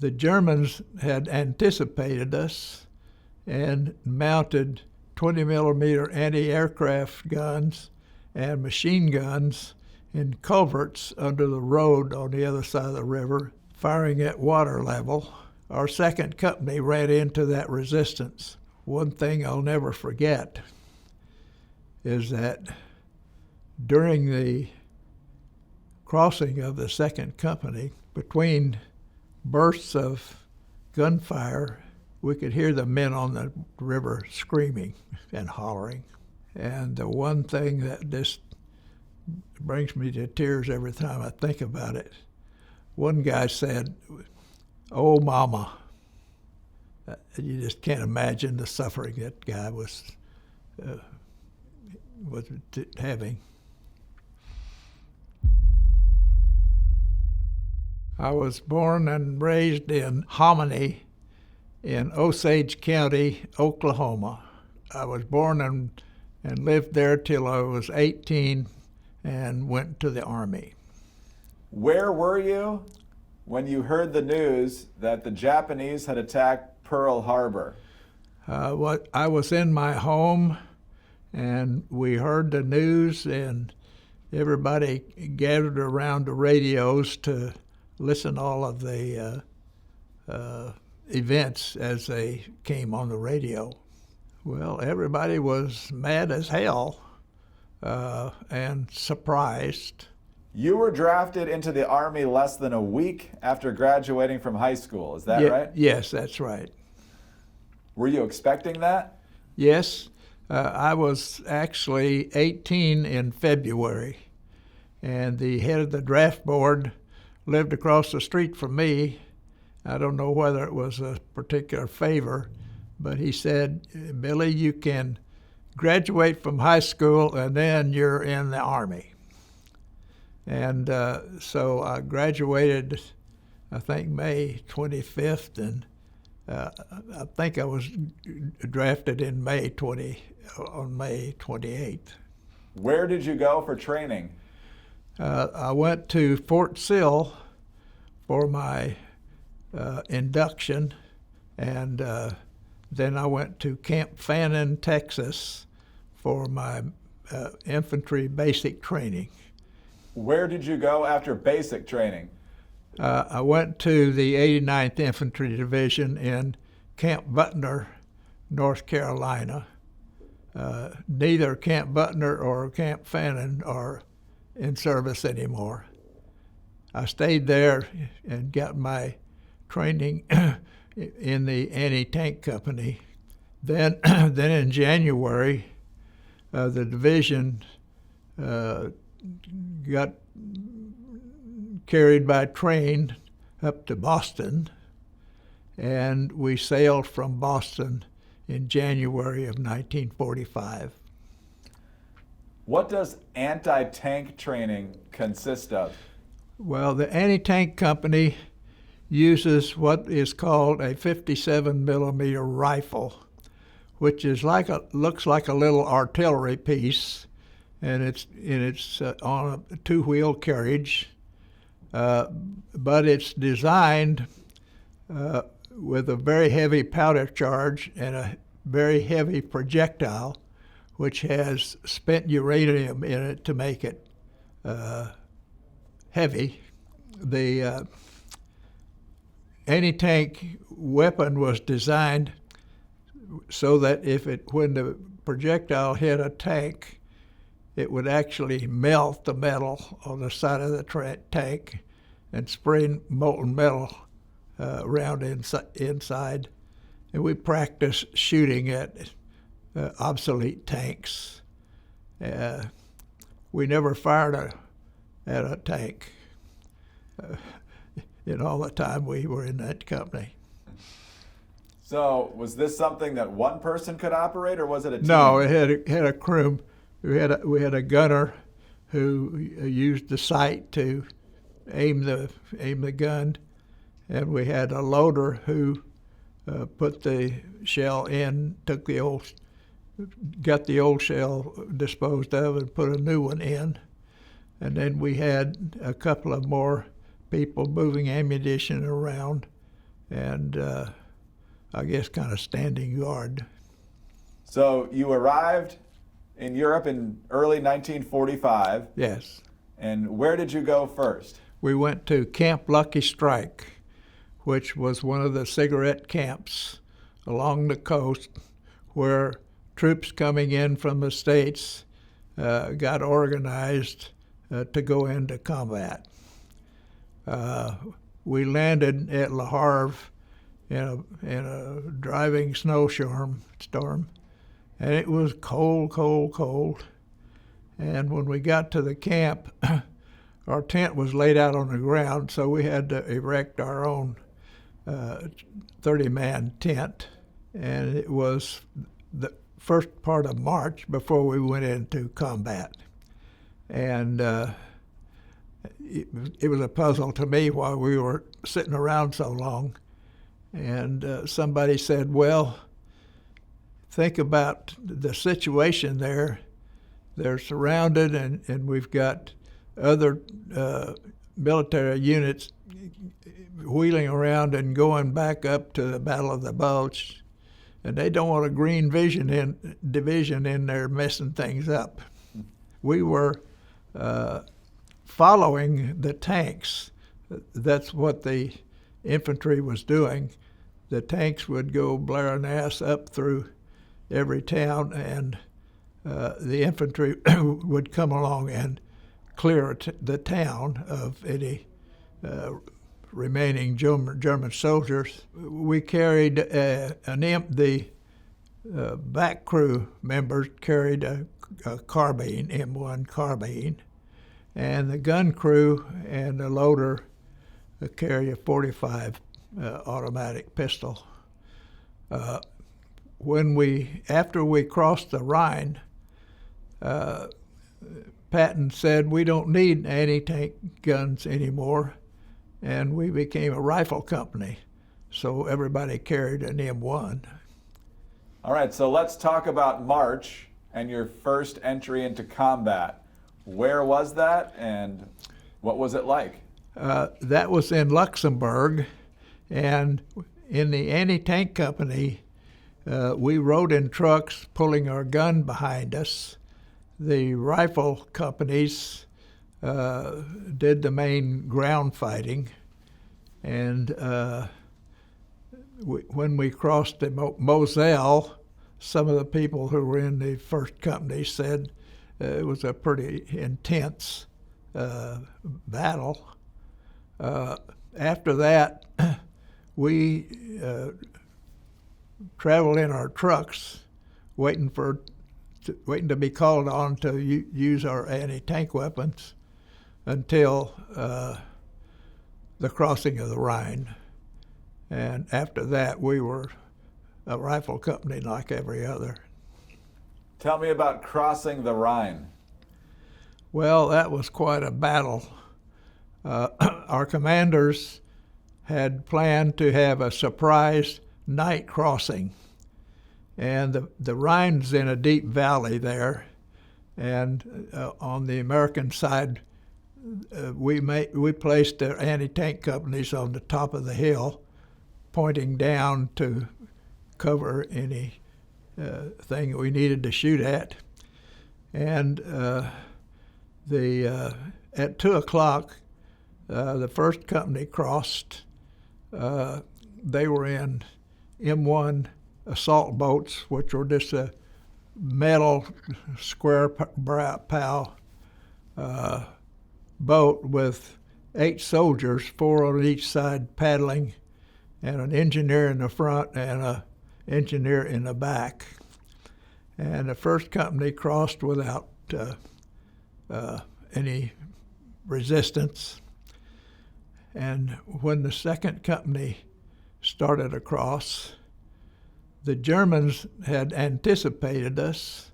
The Germans had anticipated us and mounted 20 millimeter anti-aircraft guns and machine guns in culverts under the road on the other side of the river, firing at water level. Our second company ran into that resistance. One thing I'll never forget is that during the crossing of the second company, between bursts of gunfire, we could hear the men on the river screaming and hollering. And the one thing that just brings me to tears every time I think about it, one guy said, "Oh, mama." You just can't imagine the suffering that guy was having. I was born and raised in Hominy in Osage County, Oklahoma. I was born and lived there till I was 18 and went to the Army. Where were you when you heard the news that the Japanese had attacked Pearl Harbor? I was in my home, and we heard the news, and everybody gathered around the radios to listen to all of the events as they came on the radio. Well, everybody was mad as hell and surprised. You were drafted into the Army less than a week after graduating from high school, is that right? Yes, that's right. Were you expecting that? Yes. I was actually 18 in February, and the head of the draft board lived across the street from me. I don't know whether it was a particular favor, but he said, "Billy, you can graduate from high school and then you're in the Army." And so I graduated, I think, May 25th, and I think I was drafted on May 28th. Where did you go for training? I went to Fort Sill for my induction, and then I went to Camp Fannin, Texas for my infantry basic training. Where did you go after basic training? I went to the 89th Infantry Division in Camp Butner, North Carolina. Neither Camp Butner or Camp Fannin are in service anymore. I stayed there and got my training in the Antitank Company. Then in January, the division got carried by train up to Boston, and we sailed from Boston in January of 1945. What does anti-tank training consist of? Well, the Anti-Tank Company uses what is called a 57 millimeter rifle, which is looks like a little artillery piece, and it's on a two-wheel carriage, but it's designed with a very heavy powder charge and a very heavy projectile, which has spent uranium in it to make it heavy. The anti-tank weapon was designed so that when the projectile hit a tank, it would actually melt the metal on the side of the tank and spray molten metal around inside. And we practiced shooting at obsolete tanks. We never fired at a tank in all the time we were in that company. So was this something that one person could operate, or was it a team? No, it had a crew. We had a gunner who used the sight to aim the gun, and we had a loader who put the shell in, got the old shell disposed of, and put a new one in. And then we had a couple of more people moving ammunition around and I guess kind of standing guard. So you arrived in Europe in early 1945. Yes. And where did you go first? We went to Camp Lucky Strike, which was one of the cigarette camps along the coast where troops coming in from the States got organized to go into combat. We landed at Le Havre in a driving snowstorm, and it was cold, cold, cold. And when we got to the camp, our tent was laid out on the ground, so we had to erect our own 30-man tent. And it was the first part of March before we went into combat. And it was a puzzle to me why we were sitting around so long. And somebody said, well, think about the situation there. They're surrounded, and we've got other military units wheeling around and going back up to the Battle of the Bulge, and they don't want a green division in there messing things up. We were following the tanks. That's what the infantry was doing. The tanks would go blaring ass up through every town, and the infantry would come along and clear the town of any remaining German soldiers. We carried the back crew members carried a carbine, M1 carbine, and the gun crew and the loader carry a .45 automatic pistol. After we crossed the Rhine, Patton said we don't need anti-tank guns anymore, and we became a rifle company. So everybody carried an M1. All right, so let's talk about March and your first entry into combat. Where was that, and what was it like? That was in Luxembourg, and in the Antitank Company, we rode in trucks pulling our gun behind us. The rifle companies did the main ground fighting, and when we crossed the Moselle, some of the people who were in the first company said it was a pretty intense battle. After that, we traveled in our trucks, waiting to be called on to use our anti-tank weapons until the crossing of the Rhine. And after that, we were a rifle company like every other. Tell me about crossing the Rhine. Well, that was quite a battle. Our commanders had planned to have a surprise night crossing. And the Rhine's in a deep valley there. And on the American side, we placed the anti-tank companies on the top of the hill, pointing down to cover any thing we needed to shoot at. And at 2 o'clock, the first company crossed. They were in M1 assault boats, which were just a metal square bow boat with 8 soldiers, 4 on each side paddling, and an engineer in the front and an engineer in the back. And the first company crossed without any resistance. And when the second company started across, the Germans had anticipated us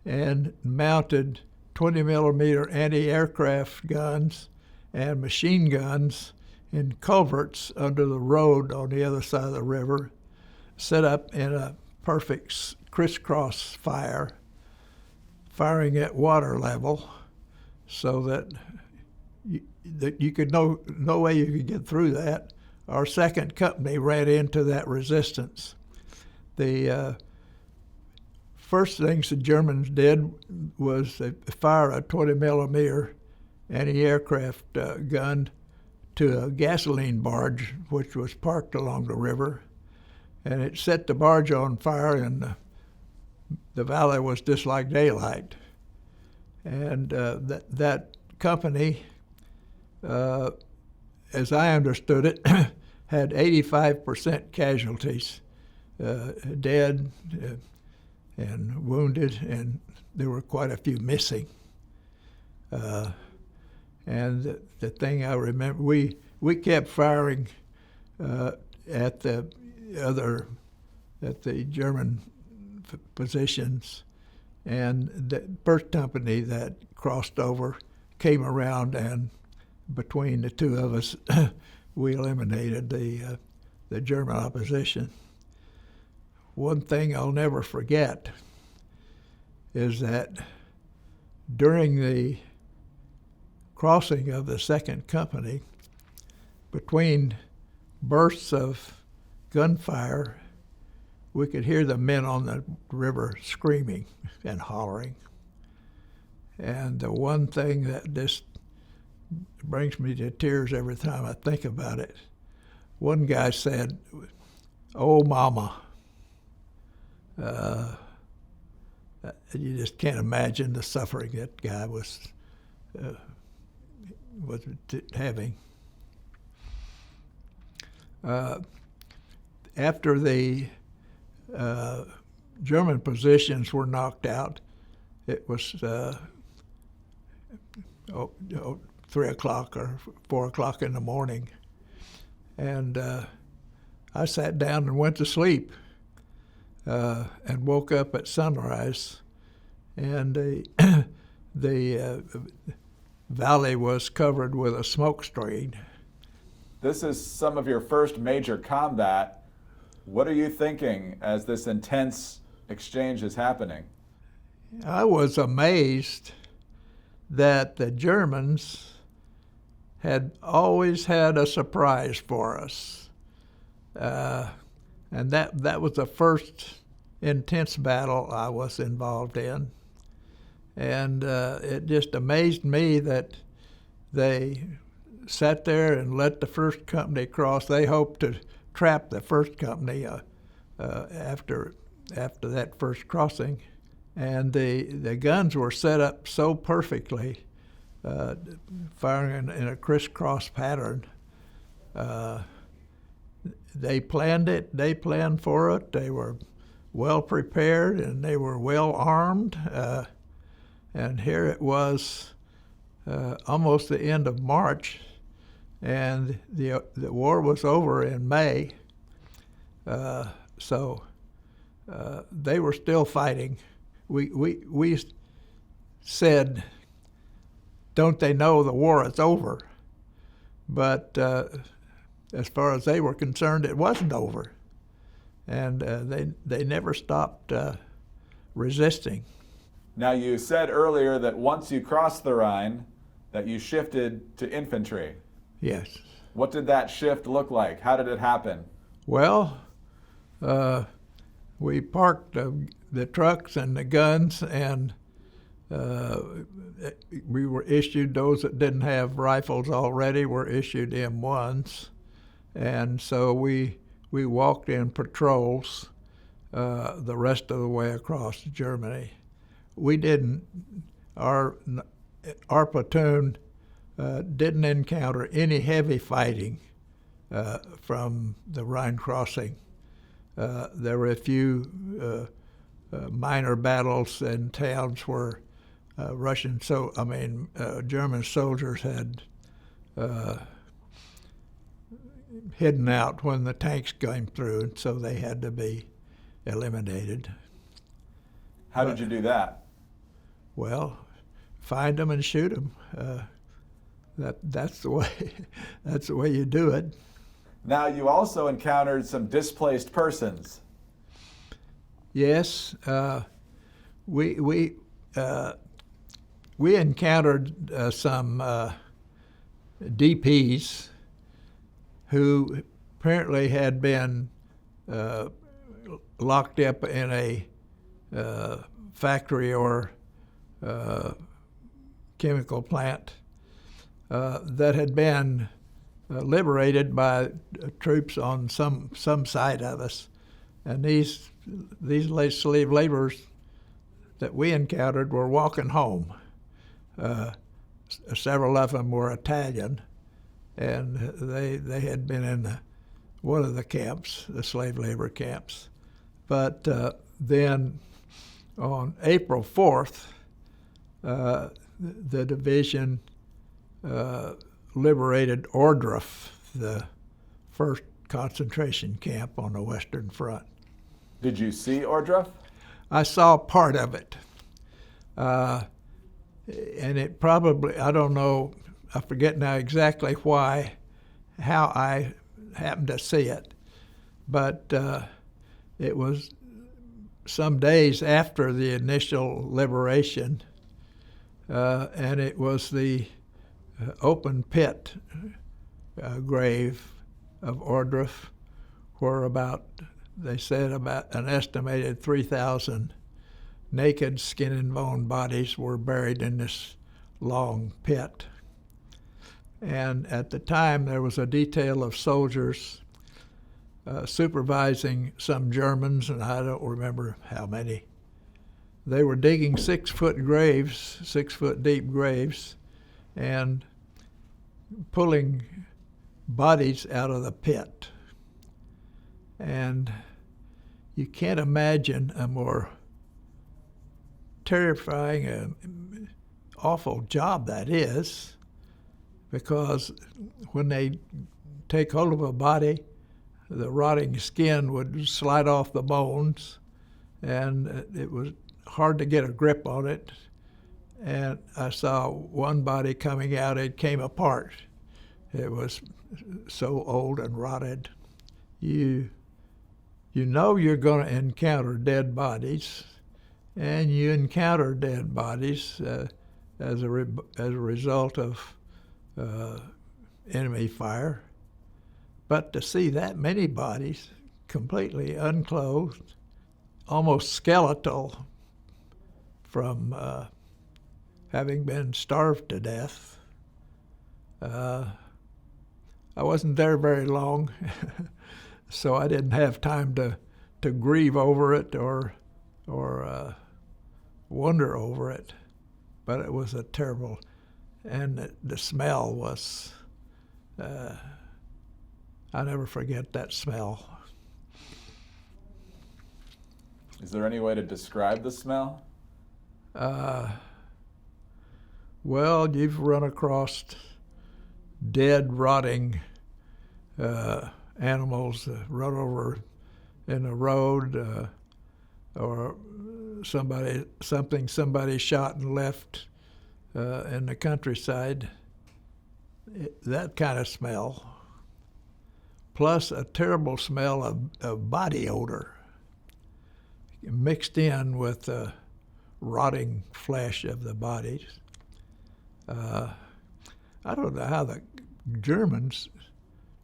and mounted 20-millimeter anti-aircraft guns and machine guns in culverts under the road on the other side of the river, set up in a perfect crisscross fire, firing at water level, so that you could no way you could get through that our second company ran into that resistance. The first things the Germans did was they fire a 20 millimeter anti-aircraft gun to a gasoline barge which was parked along the river, and it set the barge on fire, and the valley was just like daylight. And that company, as I understood it, had 85% casualties, dead and wounded, and there were quite a few missing. And the thing I remember, we kept firing at the German positions, and the first company that crossed over came around, and between the two of us, we eliminated the German opposition. One thing I'll never forget is that during the crossing of the second company, between bursts of gunfire, we could hear the men on the river screaming and hollering. And the one thing that just brings me to tears every time I think about it, one guy said, "Oh, mama." You just can't imagine the suffering that guy was having. After the German positions were knocked out, it was 3 o'clock or 4 o'clock in the morning, and I sat down and went to sleep, and woke up at sunrise, and the valley was covered with a smoke screen. This is some of your first major combat. What are you thinking as this intense exchange is happening? I was amazed that the Germans had always had a surprise for us. And that was the first intense battle I was involved in. And it just amazed me that they sat there and let the first company cross. They hoped to trap the first company after that first crossing. And the guns were set up so perfectly, firing in a crisscross pattern. They planned it. They planned for it. They were well prepared and they were well armed. And here it was, almost the end of March, and the war was over in May. So they were still fighting. We said, "Don't they know the war is over?" But as far as they were concerned, it wasn't over, and they never stopped resisting. Now, you said earlier that once you crossed the Rhine, that you shifted to infantry. Yes. What did that shift look like? How did it happen? Well, we parked the trucks and the guns, and we were issued, those that didn't have rifles already were issued M1s. And so we walked in patrols the rest of the way across Germany. We didn't, our platoon didn't encounter any heavy fighting from the Rhine crossing. There were a few minor battles in towns where German soldiers had hidden out when the tanks came through, and so they had to be eliminated. How did you do that? Well, find them and shoot them. That's the way. That's the way you do it. Now, you also encountered some displaced persons. Yes, we encountered some DPs who apparently had been locked up in a factory or chemical plant that had been liberated by troops on some side of us. And these slave laborers that we encountered were walking home. Several of them were Italian, and they had been in one of the camps, the slave labor camps. But then on April 4th, the division liberated Ohrdruf, the first concentration camp on the Western Front. Did you see Ohrdruf? I saw part of it. And it probably, I don't know, I forget now exactly how I happened to see it. But it was some days after the initial liberation, and it was the open pit grave of Ohrdruf, where they said about an estimated 3,000 naked skin and bone bodies were buried in this long pit. And at the time, there was a detail of soldiers supervising some Germans, and I don't remember how many. They were digging 6-foot graves, 6-foot deep graves, and pulling bodies out of the pit. And you can't imagine a more terrifying, awful job that is, because when they take hold of a body, the rotting skin would slide off the bones, and it was hard to get a grip on it. And I saw one body coming out, it came apart. It was so old and rotted. You know you're going to encounter dead bodies, and you encounter dead bodies as a result of enemy fire. But to see that many bodies completely unclothed, almost skeletal from having been starved to death. I wasn't there very long, so I didn't have time to grieve over it or wonder over it. But it was a terrible, and the smell was, I'll never forget that smell. Is there any way to describe the smell? Well, you've run across dead, rotting animals run over in the road, or somebody shot and left in the countryside. That kind of smell, plus a terrible smell of body odor mixed in with the rotting flesh of the bodies. I don't know how the Germans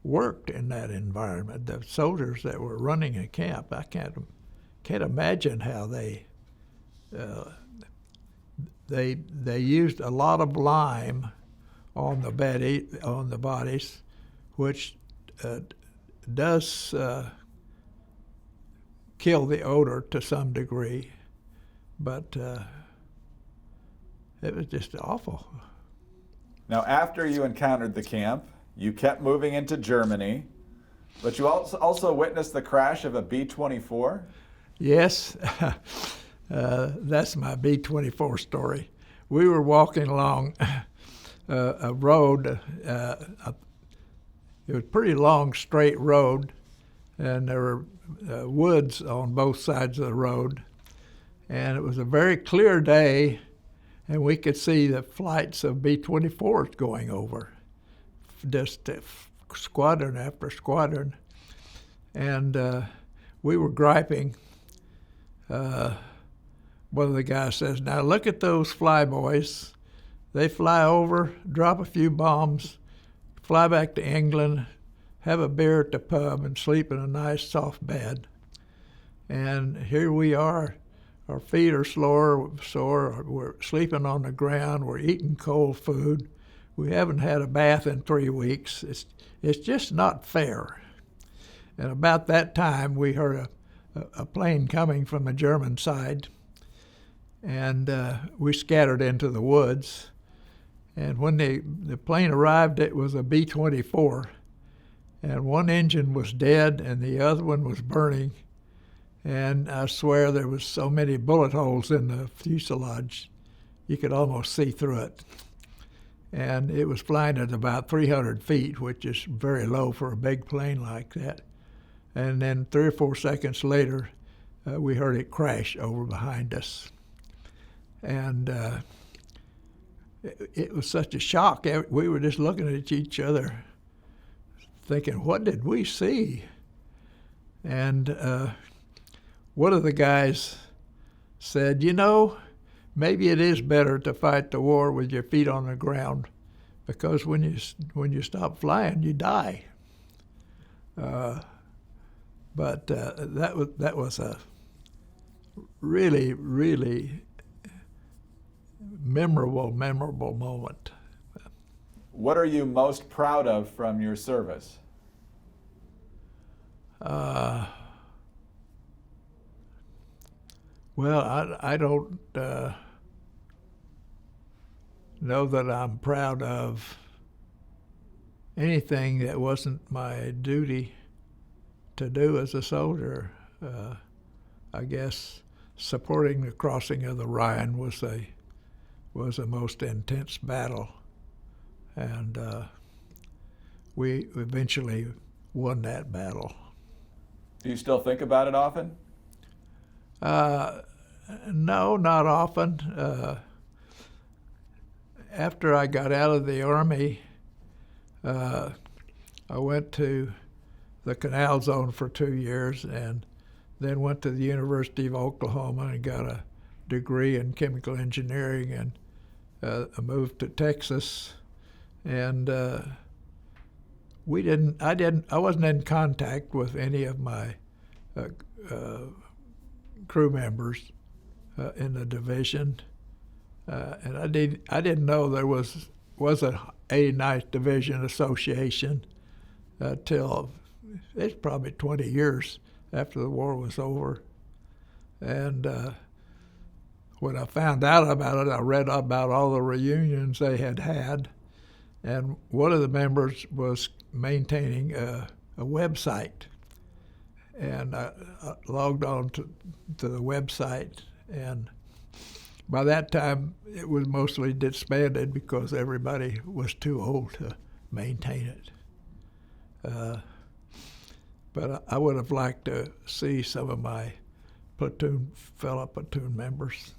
worked in that environment. The soldiers that were running a camp, I can't imagine how they used a lot of lime on the bodies, which does kill the odor to some degree, but it was just awful. Now, after you encountered the camp, you kept moving into Germany, but you also witnessed the crash of a B-24? Yes, that's my B-24 story. We were walking along a road. It was a pretty long, straight road, and there were woods on both sides of the road. And it was a very clear day, and we could see the flights of B-24s going over, just squadron after squadron. And we were griping. One of the guys says, "Now look at those flyboys. They fly over, drop a few bombs, fly back to England, have a beer at the pub and sleep in a nice soft bed. And here we are, our feet are sore, we're sleeping on the ground, we're eating cold food. We haven't had a bath in 3 weeks. It's just not fair. And about that time, we heard a plane coming from the German side, and we scattered into the woods. And when the plane arrived, it was a B-24, and one engine was dead and the other one was burning. And I swear there was so many bullet holes in the fuselage, you could almost see through it. And it was flying at about 300 feet, which is very low for a big plane like that. And then 3 or 4 seconds later, we heard it crash over behind us. And it was such a shock. We were just looking at each other, thinking, what did we see? And one of the guys said, you know, maybe it is better to fight the war with your feet on the ground, because when you stop flying, you die. But that was a really, really memorable moment. What are you most proud of from your service? Well, I don't know that I'm proud of anything that wasn't my duty to do as a soldier. I guess supporting the crossing of the Rhine was a most intense battle, and we eventually won that battle. Do you still think about it often? No, not often. After I got out of the Army, I went to the Canal Zone for 2 years, and then went to the University of Oklahoma and got a degree in chemical engineering, and I moved to Texas, and I wasn't in contact with any of my crew members in the division, and I didn't know there was a 89th Division Association till it's probably 20 years after the war was over. And when I found out about it, I read about all the reunions they had, and one of the members was maintaining a website. And I logged on to the website, and by that time it was mostly disbanded because everybody was too old to maintain it. But I would have liked to see some of my fellow platoon members.